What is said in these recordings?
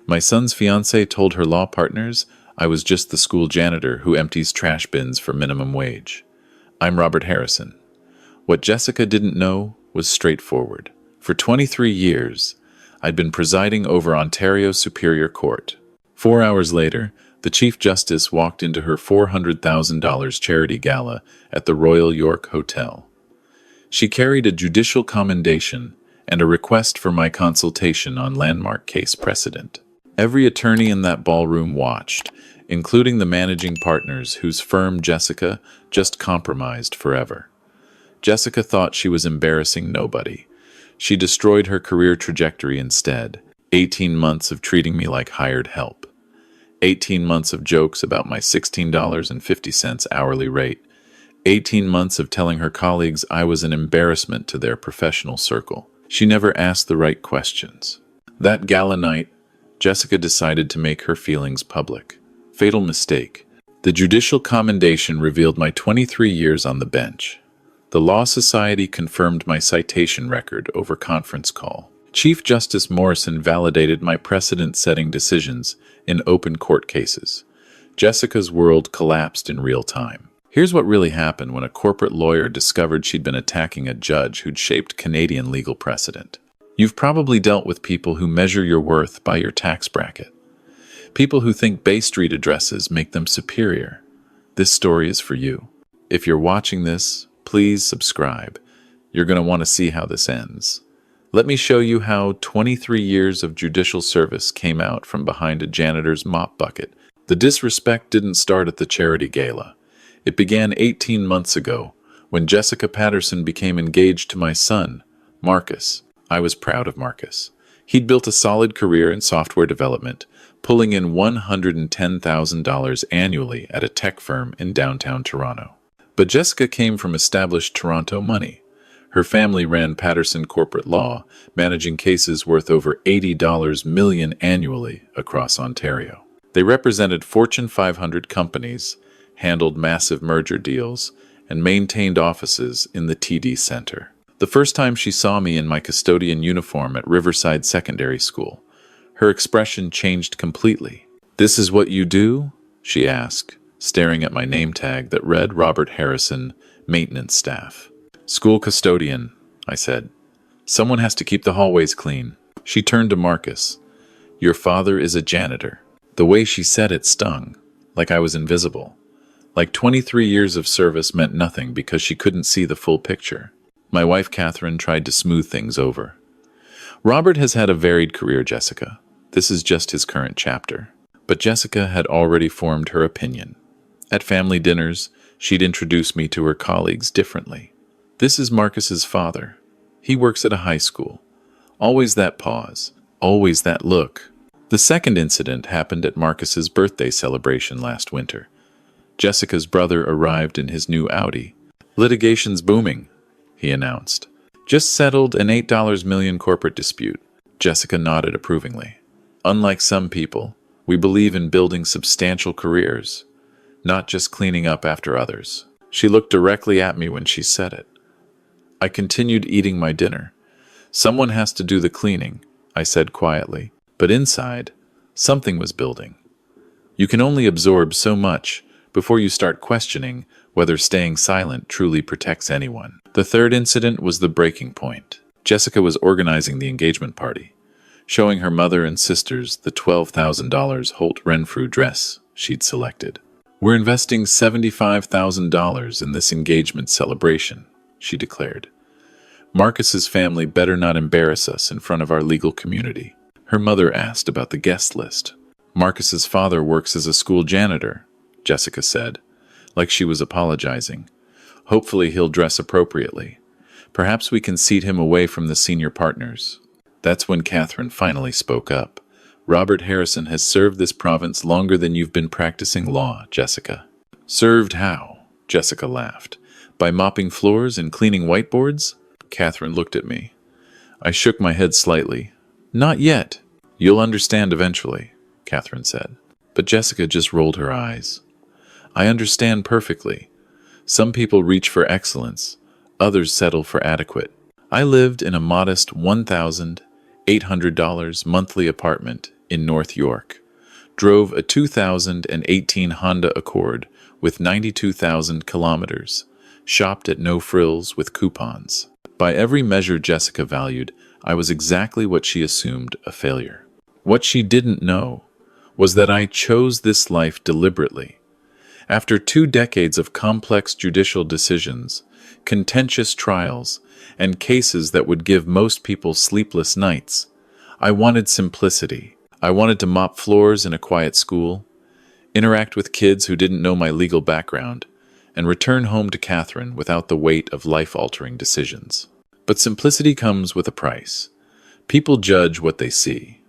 My son's fiancée told her law partners I was just the school janitor who empties trash bins for minimum wage. I'm Robert Harrison. What Jessica didn't know was straightforward. For 23 years, I'd been presiding over Ontario's Superior Court. 4 hours later, the Chief Justice walked into her $400,000 charity gala at the Royal York Hotel. She carried a judicial commendation and a request for my consultation on landmark case precedent. Every attorney in that ballroom watched, including the managing partners whose firm Jessica just compromised forever. Jessica thought she was embarrassing nobody. She destroyed her career trajectory instead. 18 months of treating me like hired help. 18 months of jokes about my $16.50 hourly rate. 18 months of telling her colleagues I was an embarrassment to their professional circle. She never asked the right questions. That gala night, Jessica decided to make her feelings public. Fatal mistake. The judicial commendation revealed my 23 years on the bench. The Law Society confirmed my citation record over conference call. Chief Justice Morrison validated my precedent-setting decisions in open court cases. Jessica's world collapsed in real time. Here's what really happened when a corporate lawyer discovered she'd been attacking a judge who'd shaped Canadian legal precedent. You've probably dealt with people who measure your worth by your tax bracket. People who think Bay Street addresses make them superior. This story is for you. If you're watching this, please subscribe. You're going to want to see how this ends. Let me show you how 23 years of judicial service came out from behind a janitor's mop bucket. The disrespect didn't start at the charity gala. It began 18 months ago, when Jessica Patterson became engaged to my son, Marcus. I was proud of Marcus. He'd built a solid career in software development, pulling in $110,000 annually at a tech firm in downtown Toronto. But Jessica came from established Toronto money. Her family ran Patterson Corporate Law, managing cases worth over $80 million annually across Ontario. They represented Fortune 500 companies, handled massive merger deals, and maintained offices in the TD Centre. The first time she saw me in my custodian uniform at Riverside Secondary School, her expression changed completely. "This is what you do?" she asked, staring at my name tag that read Robert Harrison, maintenance staff. "School custodian," I said. "Someone has to keep the hallways clean." She turned to Marcus. "Your father is a janitor." The way she said it stung, like I was invisible. Like 23 years of service meant nothing because she couldn't see the full picture. My wife, Catherine, tried to smooth things over. "Robert has had a varied career, Jessica. This is just his current chapter." But Jessica had already formed her opinion. At family dinners, she'd introduce me to her colleagues differently. "This is Marcus's father. He works at a high school." Always that pause. Always that look. The second incident happened at Marcus's birthday celebration last winter. Jessica's brother arrived in his new Audi. "Litigation's booming," he announced. "Just settled an $8 million corporate dispute." Jessica nodded approvingly. "Unlike some people, we believe in building substantial careers, not just cleaning up after others." She looked directly at me when she said it. I continued eating my dinner. "Someone has to do the cleaning," I said quietly. But inside, something was building. You can only absorb so much before you start questioning whether staying silent truly protects anyone. The third incident was the breaking point. Jessica was organizing the engagement party, showing her mother and sisters the $12,000 Holt Renfrew dress she'd selected. "We're investing $75,000 in this engagement celebration," she declared. "Marcus's family better not embarrass us in front of our legal community." Her mother asked about the guest list. "Marcus's father works as a school janitor," Jessica said, like she was apologizing. "Hopefully he'll dress appropriately. Perhaps we can seat him away from the senior partners." That's when Catherine finally spoke up. "Robert Harrison has served this province longer than you've been practicing law, Jessica." "Served how?" Jessica laughed. "By mopping floors and cleaning whiteboards?" Catherine looked at me. I shook my head slightly. "Not yet." "You'll understand eventually," Catherine said. But Jessica just rolled her eyes. "I understand perfectly. Some people reach for excellence, others settle for adequate. I lived in a modest $1,800 monthly apartment in North York, drove a 2018 Honda Accord with 92,000 kilometers, shopped at No Frills with coupons. By every measure Jessica valued, I was exactly what she assumed, a failure. What she didn't know was that I chose this life deliberately. After 2 decades of complex judicial decisions, contentious trials, and cases that would give most people sleepless nights, I wanted simplicity. I wanted to mop floors in a quiet school, interact with kids who didn't know my legal background, and return home to Catherine without the weight of life-altering decisions. But simplicity comes with a price. People judge what they see.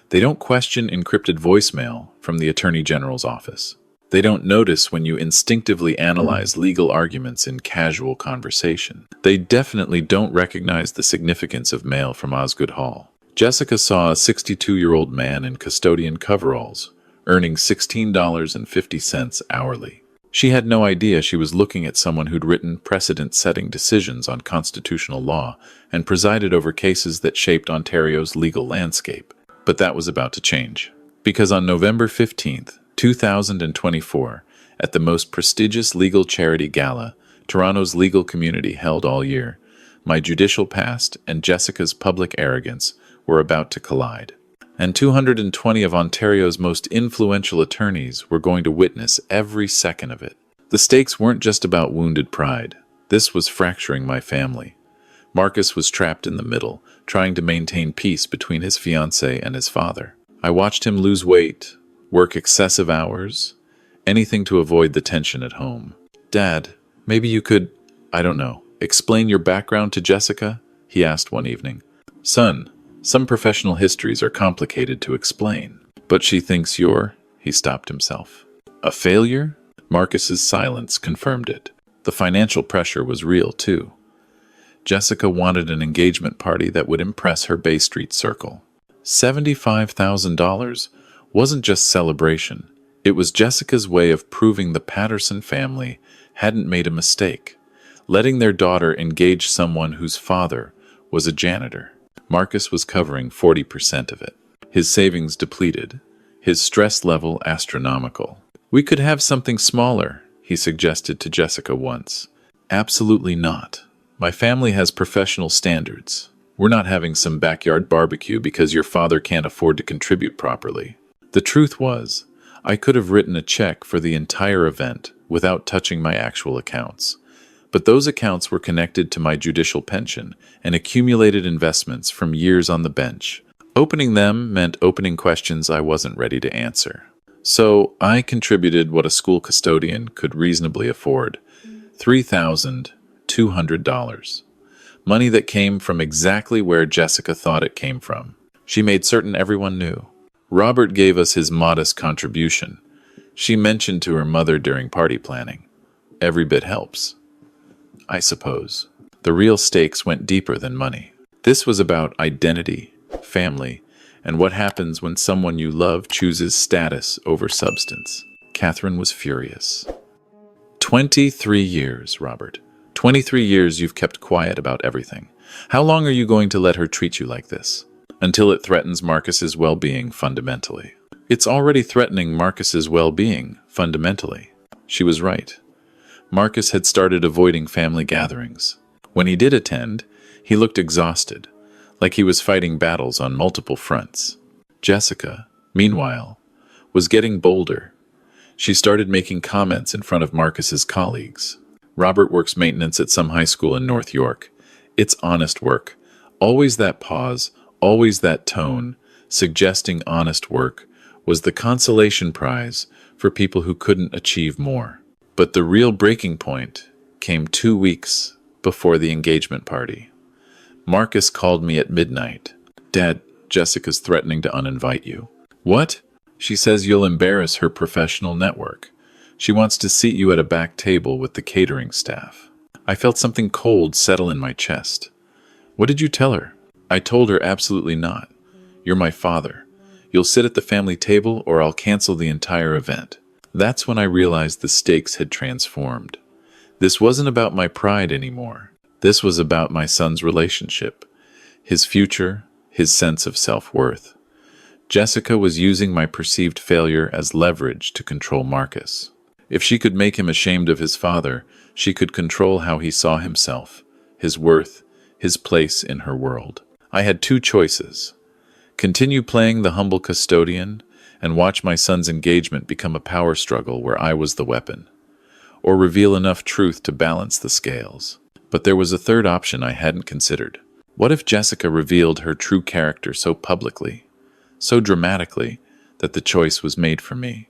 They don't question encrypted voicemail from the Attorney General's office. They don't notice when you instinctively analyze legal arguments in casual conversation. They definitely don't recognize the significance of mail from Osgood Hall. Jessica saw a 62-year-old man in custodian coveralls, earning $16.50 hourly. She had no idea she was looking at someone who'd written precedent-setting decisions on constitutional law and presided over cases that shaped Ontario's legal landscape. But that was about to change. Because on November 15th, 2024, at the most prestigious legal charity gala Toronto's legal community held all year, my judicial past and Jessica's public arrogance were about to collide. And 220 of Ontario's most influential attorneys were going to witness every second of it. The stakes weren't just about wounded pride. This was fracturing my family. Marcus was trapped in the middle, trying to maintain peace between his fiancée and his father. I watched him lose weight, work excessive hours, anything to avoid the tension at home. "Dad, maybe you could, I don't know, explain your background to Jessica?" he asked one evening. "Son, some professional histories are complicated to explain." "But she thinks you're—" He stopped himself. "A failure?" Marcus's silence confirmed it. The financial pressure was real, too. Jessica wanted an engagement party that would impress her Bay Street circle. $75,000 wasn't just celebration. It was Jessica's way of proving the Patterson family hadn't made a mistake, letting their daughter engage someone whose father was a janitor. Marcus was covering 40% of it. His savings depleted, his stress level astronomical. "We could have something smaller," he suggested to Jessica once. "Absolutely not. My family has professional standards. We're not having some backyard barbecue because your father can't afford to contribute properly." The truth was, I could have written a check for the entire event without touching my actual accounts. But those accounts were connected to my judicial pension and accumulated investments from years on the bench. Opening them meant opening questions I wasn't ready to answer. So I contributed what a school custodian could reasonably afford, $3,200. Money that came from exactly where Jessica thought it came from. She made certain everyone knew. Robert gave us his modest contribution. She mentioned to her mother during party planning. Every bit helps, I suppose. The real stakes went deeper than money. This was about identity, family, and what happens when someone you love chooses status over substance. Catherine was furious. 23 years, Robert. 23 years you've kept quiet about everything. How long are you going to let her treat you like this? Until it threatens Marcus's well-being fundamentally. It's already threatening Marcus's well-being fundamentally. She was right. Marcus had started avoiding family gatherings. When he did attend, he looked exhausted, like he was fighting battles on multiple fronts. Jessica, meanwhile, was getting bolder. She started making comments in front of Marcus's colleagues. Robert works maintenance at some high school in North York. It's honest work. Always that pause, always that tone, suggesting honest work, was the consolation prize for people who couldn't achieve more. But the real breaking point came 2 weeks before the engagement party. Marcus called me at midnight. "Dad, Jessica's threatening to uninvite you." "What?" "She says you'll embarrass her professional network. She wants to seat you at a back table with the catering staff." I felt something cold settle in my chest. "What did you tell her?" "I told her absolutely not. You're my father. You'll sit at the family table or I'll cancel the entire event." That's when I realized the stakes had transformed. This wasn't about my pride anymore. This was about my son's relationship, his future, his sense of self-worth. Jessica was using my perceived failure as leverage to control Marcus. If she could make him ashamed of his father, she could control how he saw himself, his worth, his place in her world. I had two choices: continue playing the humble custodian and watch my son's engagement become a power struggle where I was the weapon, or reveal enough truth to balance the scales. But there was a third option I hadn't considered. What if Jessica revealed her true character so publicly, so dramatically, that the choice was made for me?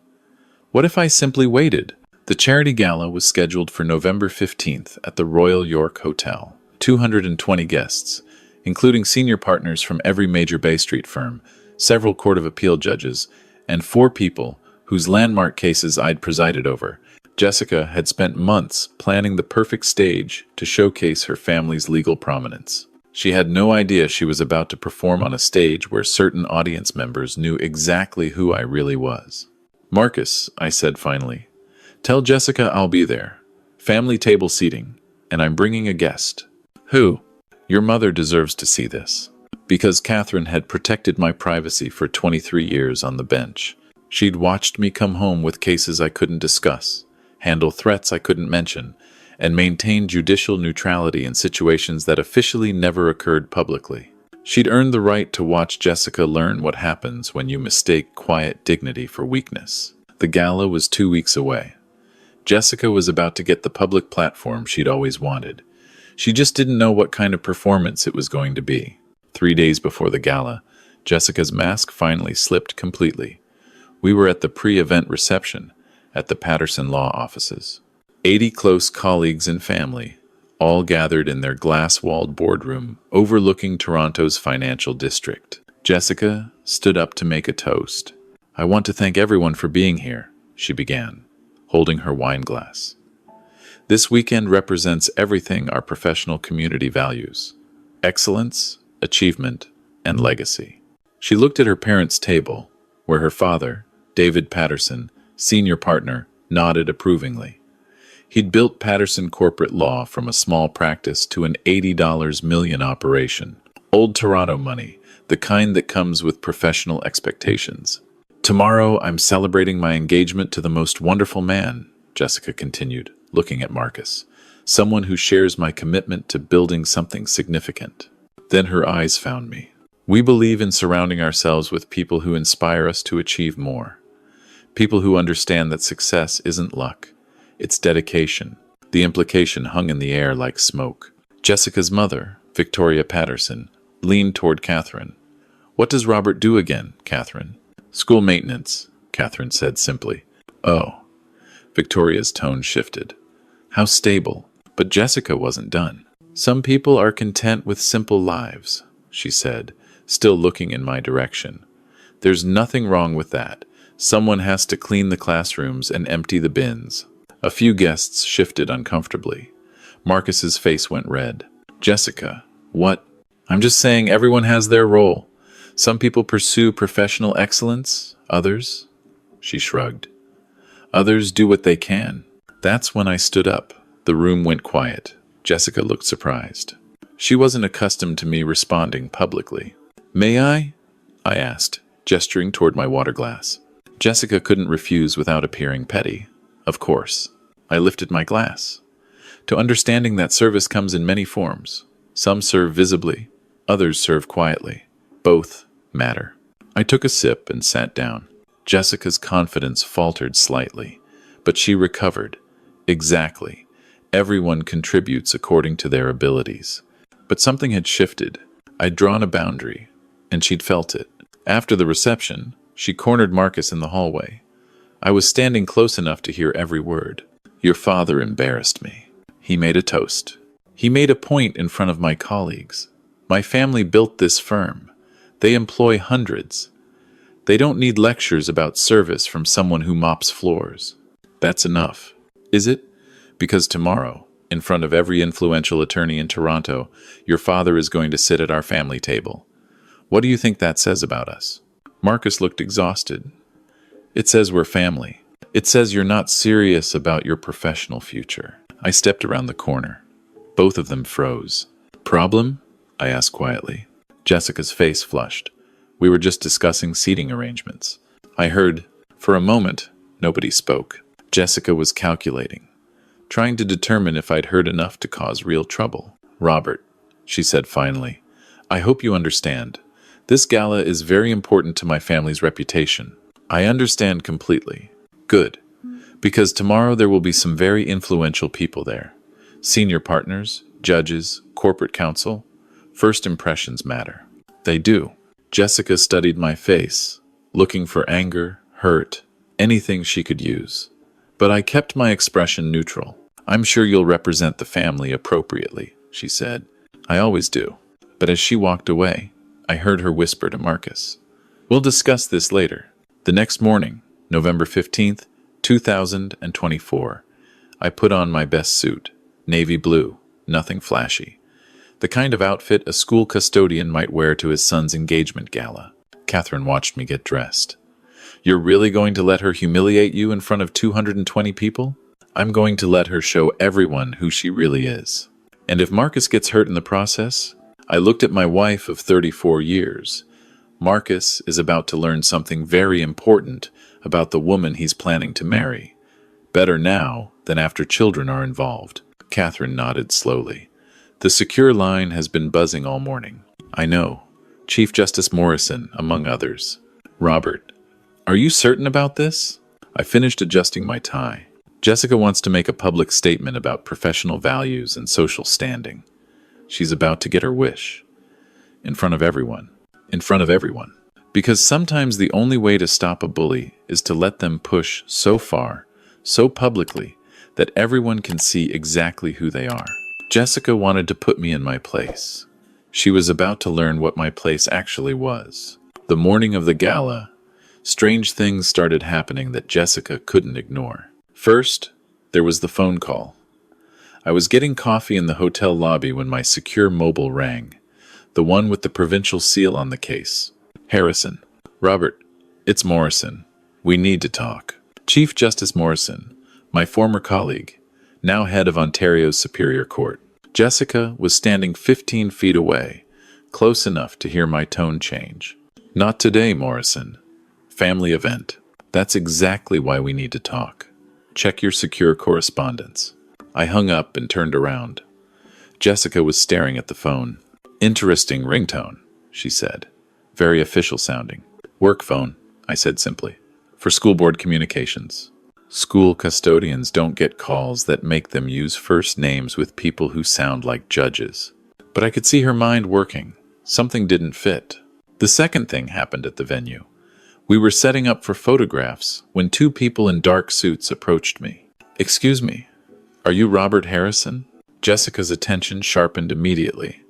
What if I simply waited? The charity gala was scheduled for November 15th at the Royal York Hotel. 220 guests, including senior partners from every major Bay Street firm, several Court of Appeal judges, and 4 people whose landmark cases I'd presided over. Jessica had spent months planning the perfect stage to showcase her family's legal prominence. She had no idea she was about to perform on a stage where certain audience members knew exactly who I really was. "Marcus," I said finally, "tell Jessica I'll be there. Family table seating, and I'm bringing a guest." "Who?" "Your mother deserves to see this." Because Catherine had protected my privacy for 23 years on the bench. She'd watched me come home with cases I couldn't discuss, handle threats I couldn't mention, and maintain judicial neutrality in situations that officially never occurred publicly. She'd earned the right to watch Jessica learn what happens when you mistake quiet dignity for weakness. The gala was 2 weeks away. Jessica was about to get the public platform she'd always wanted. She just didn't know what kind of performance it was going to be. 3 days before the gala, Jessica's mask finally slipped completely. We were at the pre-event reception at the Patterson Law offices. 80 close colleagues and family, all gathered in their glass-walled boardroom overlooking Toronto's financial district. Jessica stood up to make a toast. "I want to thank everyone for being here," she began, holding her wine glass. "This weekend represents everything our professional community values: excellence, achievement, and legacy." She looked at her parents' table, where her father, David Patterson, senior partner, nodded approvingly. He'd built Patterson Corporate Law from a small practice to an $80 million operation. Old Toronto money, the kind that comes with professional expectations. "Tomorrow I'm celebrating my engagement to the most wonderful man," Jessica continued, looking at Marcus. "Someone who shares my commitment to building something significant." Then her eyes found me. "We believe in surrounding ourselves with people who inspire us to achieve more. People who understand that success isn't luck, it's dedication." The implication hung in the air like smoke. Jessica's mother, Victoria Patterson, leaned toward Catherine. "What does Robert do again, Catherine?" "School maintenance," Catherine said simply. "Oh." Victoria's tone shifted. "How stable." But Jessica wasn't done. "Some people are content with simple lives," she said, still looking in my direction. "There's nothing wrong with that. Someone has to clean the classrooms and empty the bins." A few guests shifted uncomfortably. Marcus's face went red. "Jessica, what?" "I'm just saying everyone has their role. Some people pursue professional excellence, others," she shrugged, "others do what they can." That's when I stood up. The room went quiet. Jessica looked surprised. She wasn't accustomed to me responding publicly. "May I?" I asked, gesturing toward my water glass. Jessica couldn't refuse without appearing petty. "Of course." I lifted my glass. To understanding that service comes in many forms. Some serve visibly, others serve quietly. Both matter. I took a sip and sat down. Jessica's confidence faltered slightly, but she recovered. "Exactly. Everyone contributes according to their abilities." But something had shifted. I'd drawn a boundary, and she'd felt it. After the reception, she cornered Marcus in the hallway. I was standing close enough to hear every word. "Your father embarrassed me. He made a toast. He made a point in front of my colleagues. My family built this firm. They employ hundreds. They don't need lectures about service from someone who mops floors." "That's enough." "Is it? Because tomorrow, in front of every influential attorney in Toronto, your father is going to sit at our family table. What do you think that says about us?" Marcus looked exhausted. "It says we're family. It says you're not serious about your professional future." I stepped around the corner. Both of them froze. "Problem?" I asked quietly. Jessica's face flushed. We were just discussing seating arrangements. I heard, for a moment, nobody spoke. Jessica was calculating, trying to determine if I'd heard enough to cause real trouble. "Robert," she said finally, "I hope you understand. This gala is very important to my family's reputation." "I understand completely." "Good. Because tomorrow there will be some very influential people there. Senior partners, judges, corporate counsel. First impressions matter." "They do." Jessica studied my face, looking for anger, hurt, anything she could use. But I kept my expression neutral. "I'm sure you'll represent the family appropriately," she said. "I always do." But as she walked away, I heard her whisper to Marcus, "We'll discuss this later." The next morning, November 15th, 2024, I put on my best suit, navy blue, nothing flashy. The kind of outfit a school custodian might wear to his son's engagement gala. Catherine watched me get dressed. "You're really going to let her humiliate you in front of 220 people? I'm going to let her show everyone who she really is. And if Marcus gets hurt in the process," I looked at my wife of 34 years. "Marcus is about to learn something very important about the woman he's planning to marry. Better now than after children are involved." Catherine nodded slowly. "The secure line has been buzzing all morning." "I know. Chief Justice Morrison, among others." "Robert, are you certain about this?" I finished adjusting my tie. "Jessica wants to make a public statement about professional values and social standing. She's about to get her wish. In front of everyone. In front of everyone. Because sometimes the only way to stop a bully is to let them push so far, so publicly, that everyone can see exactly who they are." Jessica wanted to put me in my place. She was about to learn what my place actually was. The morning of the gala, strange things started happening that Jessica couldn't ignore. First, there was the phone call. I was getting coffee in the hotel lobby when my secure mobile rang, the one with the provincial seal on the case. "Harrison." "Robert, it's Morrison. We need to talk." Chief Justice Morrison, my former colleague, now head of Ontario's Superior Court. Jessica was standing 15 feet away, close enough to hear my tone change. "Not today, Morrison. Family event. That's exactly why we need to talk. Check your secure correspondence." I hung up and turned around. Jessica was staring at the phone. "Interesting ringtone," she said. "Very official sounding." "Work phone," I said simply. "For school board communications." School custodians don't get calls that make them use first names with people who sound like judges. But I could see her mind working. Something didn't fit. The second thing happened at the venue. We were setting up for photographs when two people in dark suits approached me. "Excuse me, are you Robert Harrison?" Jessica's attention sharpened immediately.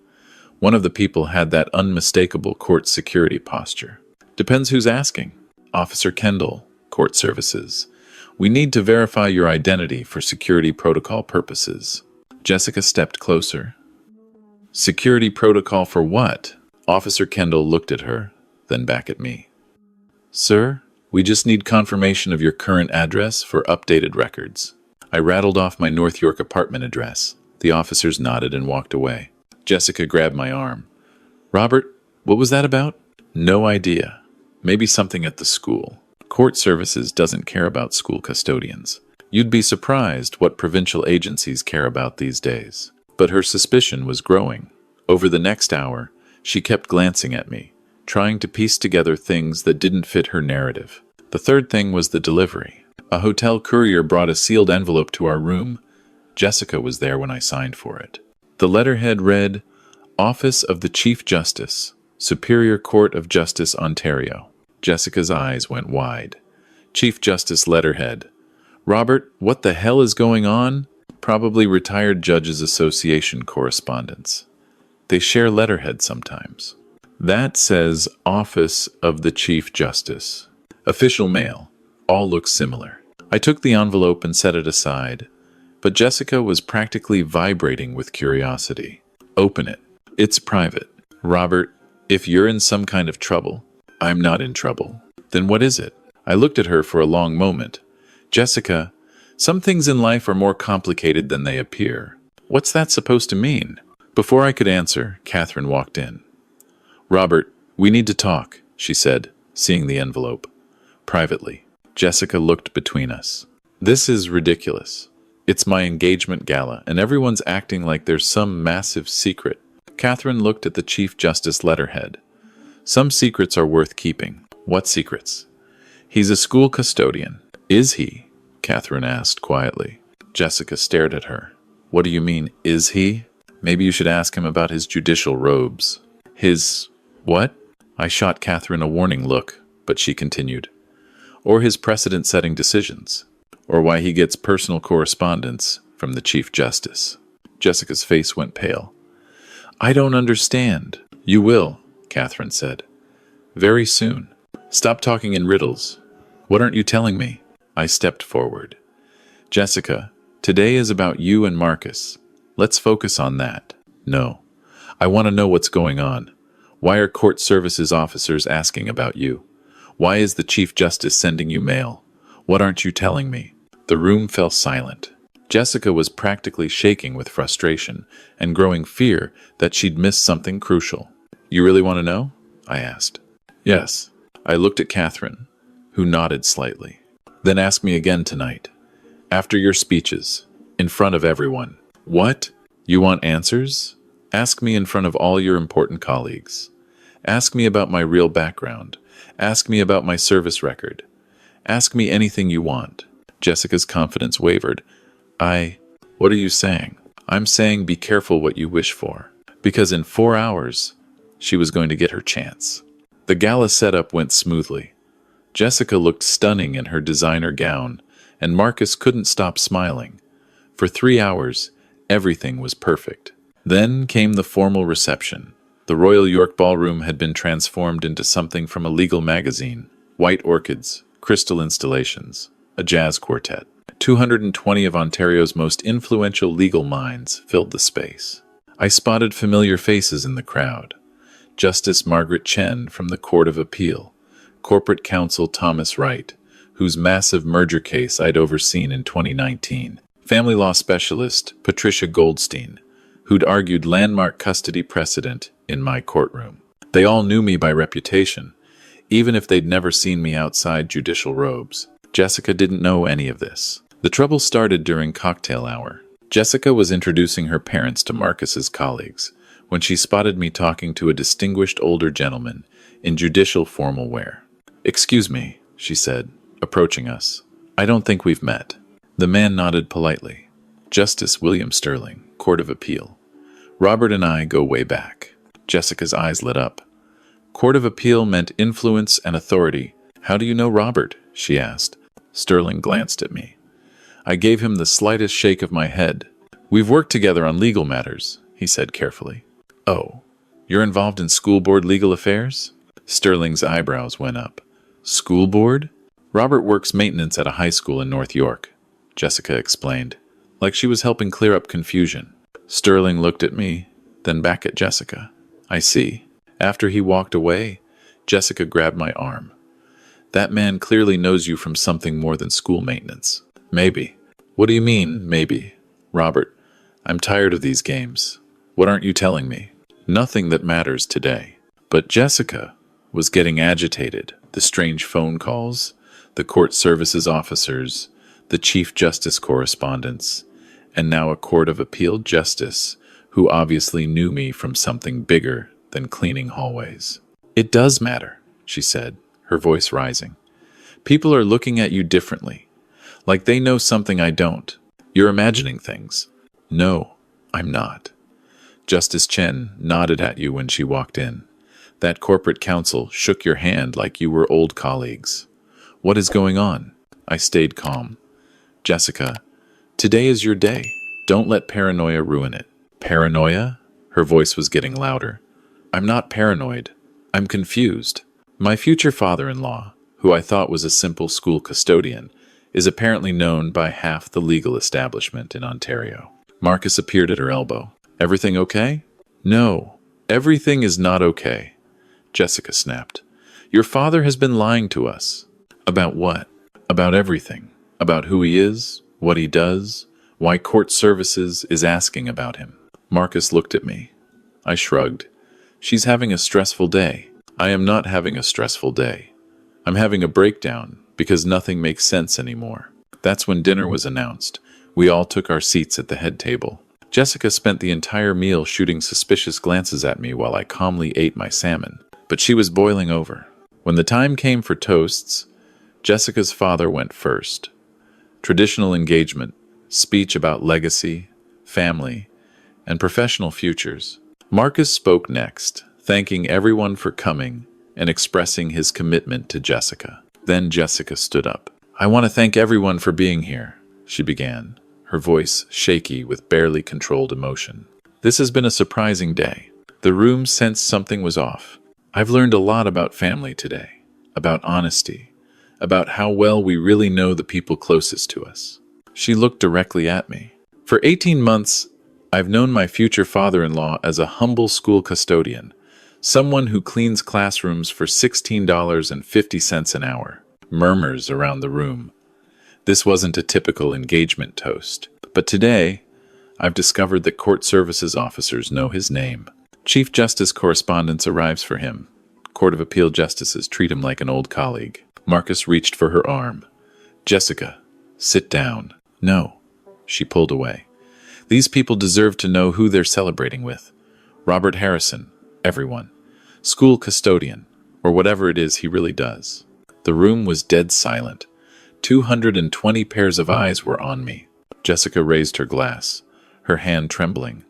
One of the people had that unmistakable court security posture. "Depends who's asking." "Officer Kendall, Court Services. We need to verify your identity for security protocol purposes." Jessica stepped closer. "Security protocol for what?" Officer Kendall looked at her, then back at me. "Sir, we just need confirmation of your current address for updated records." I rattled off my North York apartment address. The officers nodded and walked away. Jessica grabbed my arm. "Robert, what was that about?" "No idea. Maybe something at the school. Court Services doesn't care about school custodians. You'd be surprised what provincial agencies care about these days." But her suspicion was growing. Over the next hour, she kept glancing at me, trying to piece together things that didn't fit her narrative. The third thing was the delivery. A hotel courier brought a sealed envelope to our room. Jessica was there when I signed for it. The letterhead read, "Office of the Chief Justice, Superior Court of Justice, Ontario." Jessica's eyes went wide. Chief Justice letterhead. "Robert, what the hell is going on?" Probably Retired Judges Association correspondence. They share letterhead sometimes. That says Office of the Chief Justice. Official mail. All look similar. I took the envelope and set it aside, but Jessica was practically vibrating with curiosity. "Open it. It's private." "Robert, if you're in some kind of trouble." "I'm not in trouble." "Then what is it?" I looked at her for a long moment. "Jessica, some things in life are more complicated than they appear." "What's that supposed to mean?" Before I could answer, Catherine walked in. "Robert, we need to talk," she said, seeing the envelope. Privately. Jessica looked between us. This is ridiculous. It's my engagement gala, and everyone's acting like there's some massive secret. Catherine looked at the Chief Justice letterhead. Some secrets are worth keeping. What secrets? He's a school custodian. Is he? Catherine asked quietly. Jessica stared at her. What do you mean, is he? Maybe you should ask him about his judicial robes. His... what? I shot Catherine a warning look, but she continued. Or his precedent-setting decisions. Or why he gets personal correspondence from the Chief Justice. Jessica's face went pale. I don't understand. You will, Catherine said. Very soon. Stop talking in riddles. What aren't you telling me? I stepped forward. Jessica, today is about you and Marcus. Let's focus on that. No. I want to know what's going on. Why are court services officers asking about you? Why is the Chief Justice sending you mail? What aren't you telling me? The room fell silent. Jessica was practically shaking with frustration and growing fear that she'd missed something crucial. You really want to know? I asked. Yes. I looked at Catherine, who nodded slightly. Then ask me again tonight. After your speeches. In front of everyone. What? You want answers? Ask me in front of all your important colleagues. Ask me about my real background. Ask me about my service record. Ask me anything you want. Jessica's confidence wavered. What are you saying? I'm saying be careful what you wish for. Because in 4 hours, she was going to get her chance. The gala setup went smoothly. Jessica looked stunning in her designer gown, and Marcus couldn't stop smiling. For 3 hours, everything was perfect. Then came the formal reception. The Royal York Ballroom had been transformed into something from a legal magazine. White orchids, crystal installations, a jazz quartet. 220 of Ontario's most influential legal minds filled the space. I spotted familiar faces in the crowd. Justice Margaret Chen from the Court of Appeal, Corporate Counsel Thomas Wright, whose massive merger case I'd overseen in 2019, family law specialist Patricia Goldstein, who'd argued landmark custody precedent in my courtroom. They all knew me by reputation, even if they'd never seen me outside judicial robes. Jessica didn't know any of this. The trouble started during cocktail hour. Jessica was introducing her parents to Marcus's colleagues when she spotted me talking to a distinguished older gentleman in judicial formal wear. Excuse me, she said, approaching us. I don't think we've met. The man nodded politely. Justice William Sterling, Court of Appeal. Robert and I go way back. Jessica's eyes lit up. Court of Appeal meant influence and authority. How do you know Robert? She asked. Sterling glanced at me. I gave him the slightest shake of my head. We've worked together on legal matters, he said carefully. Oh, you're involved in school board legal affairs? Sterling's eyebrows went up. School board? Robert works maintenance at a high school in North York, Jessica explained, like she was helping clear up confusion. Sterling looked at me, then back at Jessica. I see. After he walked away, Jessica grabbed my arm. That man clearly knows you from something more than school maintenance. Maybe. What do you mean, maybe? Robert, I'm tired of these games. What aren't you telling me? Nothing that matters today. But Jessica was getting agitated. The strange phone calls, the court services officers, the Chief Justice correspondence, and now a Court of Appeal justice who obviously knew me from something bigger than cleaning hallways. It does matter, she said, her voice rising. People are looking at you differently, like they know something I don't. You're imagining things. No, I'm not. Justice Chen nodded at you when she walked in. That corporate counsel shook your hand like you were old colleagues. What is going on? I stayed calm. Jessica, today is your day. Don't let paranoia ruin it. Paranoia? Her voice was getting louder. I'm not paranoid. I'm confused. My future father-in-law, who I thought was a simple school custodian, is apparently known by half the legal establishment in Ontario. Marcus appeared at her elbow. Everything okay? No, everything is not okay, Jessica snapped. Your father has been lying to us. About what? About everything. About who he is, what he does, why court services is asking about him. Marcus looked at me. I shrugged. She's having a stressful day. I am not having a stressful day. I'm having a breakdown because nothing makes sense anymore. That's when dinner was announced. We all took our seats at the head table. Jessica spent the entire meal shooting suspicious glances at me while I calmly ate my salmon, but she was boiling over. When the time came for toasts, Jessica's father went first. Traditional engagement, speech about legacy, family, and professional futures. Marcus spoke next, thanking everyone for coming and expressing his commitment to Jessica. Then Jessica stood up. "I want to thank everyone for being here," she began, her voice shaky with barely controlled emotion. "This has been a surprising day." The room sensed something was off. "I've learned a lot about family today, about honesty, about how well we really know the people closest to us." She looked directly at me. "For 18 months, I've known my future father-in-law as a humble school custodian, someone who cleans classrooms for $16.50 an hour." Murmurs around the room. This wasn't a typical engagement toast. But today, I've discovered that court services officers know his name. Chief Justice correspondence arrives for him. Court of Appeal justices treat him like an old colleague. Marcus reached for her arm. "Jessica, sit down." "No." She pulled away. "These people deserve to know who they're celebrating with. Robert Harrison, everyone. School custodian, or whatever it is he really does." The room was dead silent. 220 pairs of eyes were on me. Jessica raised her glass, her hand trembling.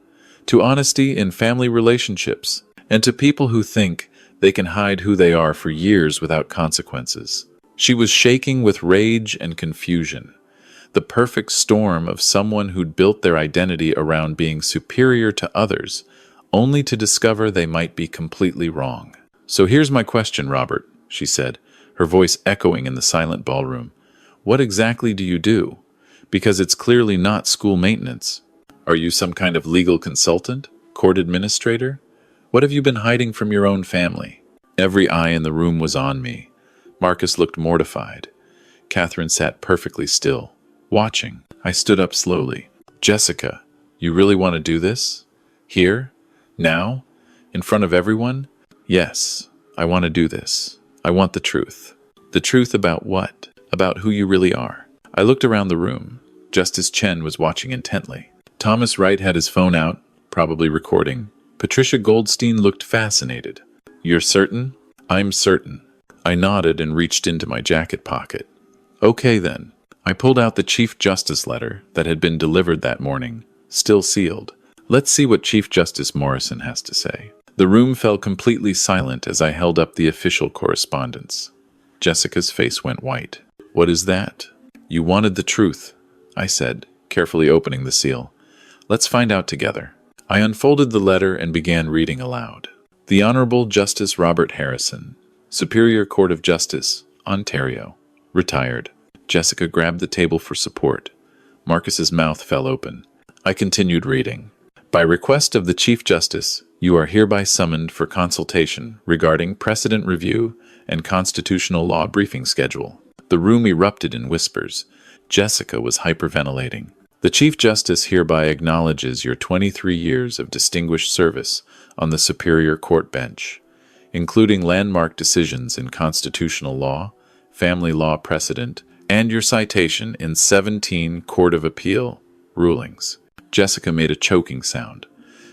"To honesty in family relationships, and to people who think they can hide who they are for years without consequences." She was shaking with rage and confusion. The perfect storm of someone who'd built their identity around being superior to others, only to discover they might be completely wrong. "So here's my question, Robert," she said, her voice echoing in the silent ballroom. "What exactly do you do? Because it's clearly not school maintenance. Are you some kind of legal consultant? Court administrator? What have you been hiding from your own family?" Every eye in the room was on me. Marcus looked mortified. Catherine sat perfectly still, watching. I stood up slowly. "Jessica, you really want to do this? Here? Now? In front of everyone?" "Yes, I want to do this. I want the truth." "The truth about what? About who you really are?" I looked around the room. Justice Chen was watching intently. Thomas Wright had his phone out, probably recording. Patricia Goldstein looked fascinated. "You're certain?" "I'm certain." I nodded and reached into my jacket pocket. "Okay then." I pulled out the Chief Justice letter that had been delivered that morning, still sealed. "Let's see what Chief Justice Morrison has to say." The room fell completely silent as I held up the official correspondence. Jessica's face went white. "What is that?" "You wanted the truth," I said, carefully opening the seal. "Let's find out together." I unfolded the letter and began reading aloud. "The Honorable Justice Robert Harrison, Superior Court of Justice, Ontario, retired." Jessica grabbed the table for support. Marcus's mouth fell open. I continued reading. "By request of the Chief Justice, you are hereby summoned for consultation regarding precedent review and constitutional law briefing schedule." The room erupted in whispers. Jessica was hyperventilating. "The Chief Justice hereby acknowledges your 23 years of distinguished service on the Superior Court bench, including landmark decisions in constitutional law, family law precedent, and your citation in 17 Court of Appeal rulings." Jessica made a choking sound.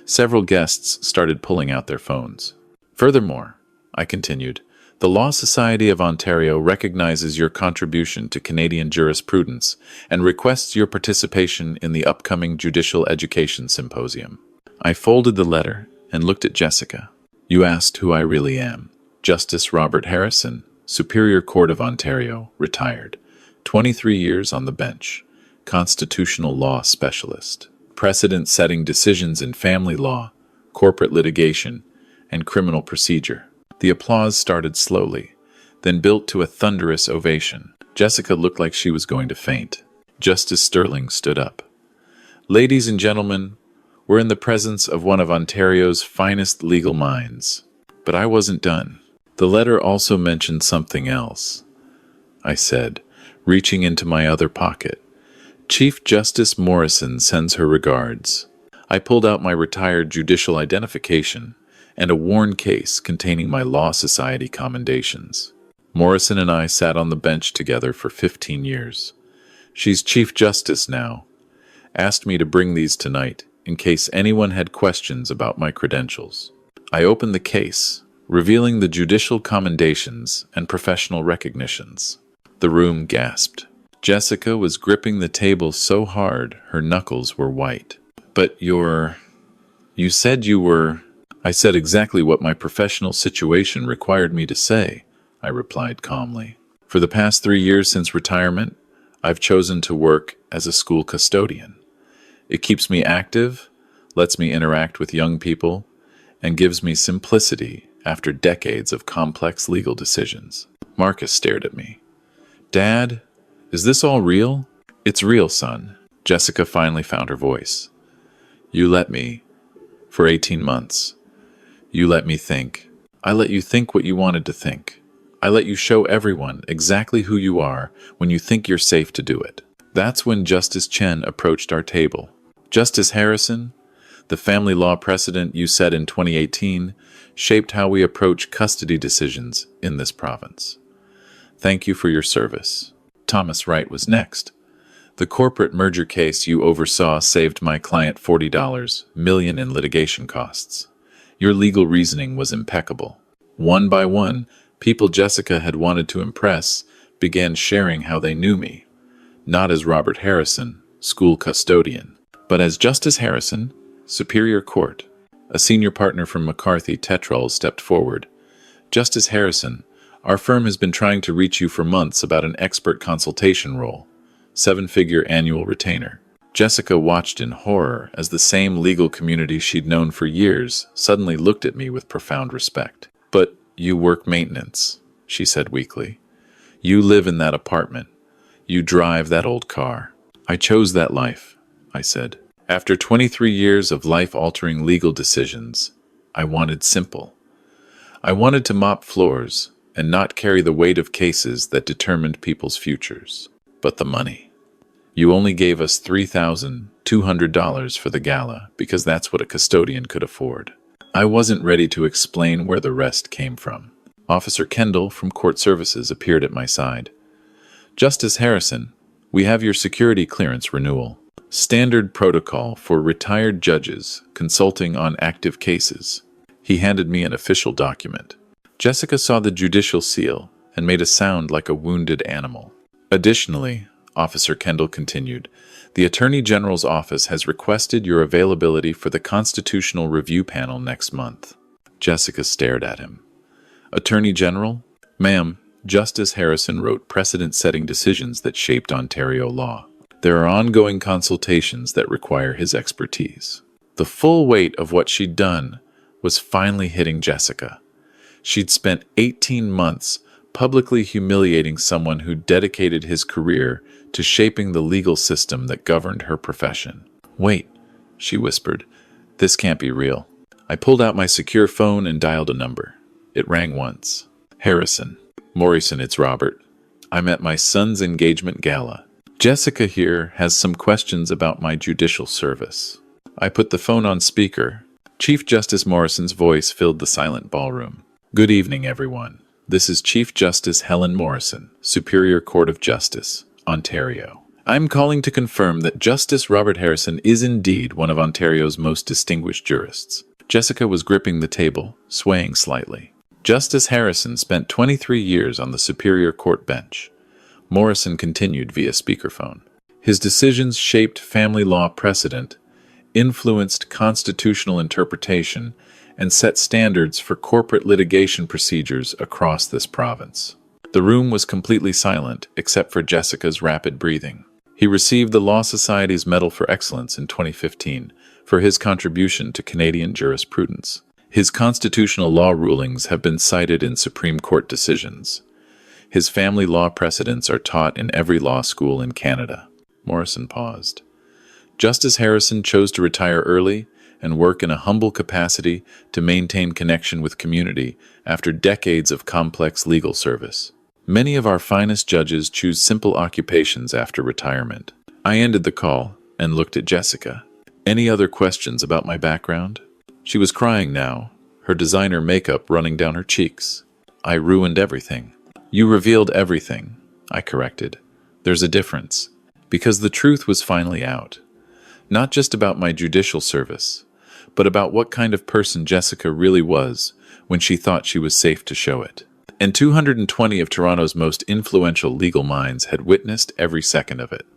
Several guests started pulling out their phones. "Furthermore," I continued, "the Law Society of Ontario recognizes your contribution to Canadian jurisprudence and requests your participation in the upcoming Judicial Education Symposium." I folded the letter and looked at Jessica. "You asked who I really am. Justice Robert Harrison, Superior Court of Ontario, retired. 23 years on the bench. Constitutional law specialist. Precedent-setting decisions in family law, corporate litigation, and criminal procedure." The applause started slowly, then built to a thunderous ovation. Jessica looked like she was going to faint. Justice Sterling stood up. "Ladies and gentlemen, we're in the presence of one of Ontario's finest legal minds." But I wasn't done. "The letter also mentioned something else," I said, reaching into my other pocket. "Chief Justice Morrison sends her regards." I pulled out my retired judicial identification and a worn case containing my Law Society commendations. Morrison and I sat on the bench together for 15 years. She's Chief Justice now. Asked me to bring these tonight in case anyone had questions about my credentials. I opened the case, revealing the judicial commendations and professional recognitions. The room gasped. Jessica was gripping the table so hard her knuckles were white. But you said you were... I said exactly what my professional situation required me to say, I replied calmly. For the past 3 years since retirement, I've chosen to work as a school custodian. It keeps me active, lets me interact with young people, and gives me simplicity after decades of complex legal decisions. Marcus stared at me. Dad, is this all real? It's real, son. Jessica finally found her voice. You let me, for 18 months. You let me think. I let you think what you wanted to think. I let you show everyone exactly who you are when you think you're safe to do it. That's when Justice Chen approached our table. Justice Harrison, the family law precedent you set in 2018, shaped how we approach custody decisions in this province. Thank you for your service. Thomas Wright was next. The corporate merger case you oversaw saved my client $40 million in litigation costs. Your legal reasoning was impeccable. One by one, people Jessica had wanted to impress began sharing how they knew me, not as Robert Harrison, school custodian, but as Justice Harrison, Superior Court. A senior partner from McCarthy Tetrol stepped forward. Justice Harrison, our firm has been trying to reach you for months about an expert consultation role, 7-figure annual retainer. Jessica watched in horror as the same legal community she'd known for years suddenly looked at me with profound respect. But you work maintenance, she said weakly. You live in that apartment. You drive that old car. I chose that life, I said. After 23 years of life-altering legal decisions, I wanted simple. I wanted to mop floors and not carry the weight of cases that determined people's futures. But the money. You only gave us $3,200 for the gala because that's what a custodian could afford. I wasn't ready to explain where the rest came from. Officer Kendall from Court Services appeared at my side. Justice Harrison, we have your security clearance renewal. Standard protocol for retired judges consulting on active cases. He handed me an official document. Jessica saw the judicial seal and made a sound like a wounded animal. Additionally, Officer Kendall continued, the Attorney General's office has requested your availability for the Constitutional Review Panel next month. Jessica stared at him. Attorney General? Ma'am, Justice Harrison wrote precedent-setting decisions that shaped Ontario law. There are ongoing consultations that require his expertise. The full weight of what she'd done was finally hitting Jessica. She'd spent 18 months publicly humiliating someone who dedicated his career to shaping the legal system that governed her profession. Wait, she whispered. This can't be real. I pulled out my secure phone and dialed a number. It rang once. Harrison. Morrison, it's Robert. I'm at my son's engagement gala. Jessica here has some questions about my judicial service. I put the phone on speaker. Chief Justice Morrison's voice filled the silent ballroom. Good evening, everyone. This is Chief Justice Helen Morrison, Superior Court of Justice, Ontario. I'm calling to confirm that Justice Robert Harrison is indeed one of Ontario's most distinguished jurists. Jessica was gripping the table, swaying slightly. Justice Harrison spent 23 years on the Superior Court bench. Morrison continued via speakerphone. His decisions shaped family law precedent, influenced constitutional interpretation, and set standards for corporate litigation procedures across this province. The room was completely silent except for Jessica's rapid breathing. He received the Law Society's Medal for Excellence in 2015 for his contribution to Canadian jurisprudence. His constitutional law rulings have been cited in Supreme Court decisions. His family law precedents are taught in every law school in Canada. Morrison paused. Justice Harrison chose to retire early and work in a humble capacity to maintain connection with community after decades of complex legal service. Many of our finest judges choose simple occupations after retirement. I ended the call and looked at Jessica. Any other questions about my background? She was crying now, her designer makeup running down her cheeks. I ruined everything. You revealed everything, I corrected. There's a difference. Because the truth was finally out. Not just about my judicial service, but about what kind of person Jessica really was when she thought she was safe to show it. And 220 of Toronto's most influential legal minds had witnessed every second of it.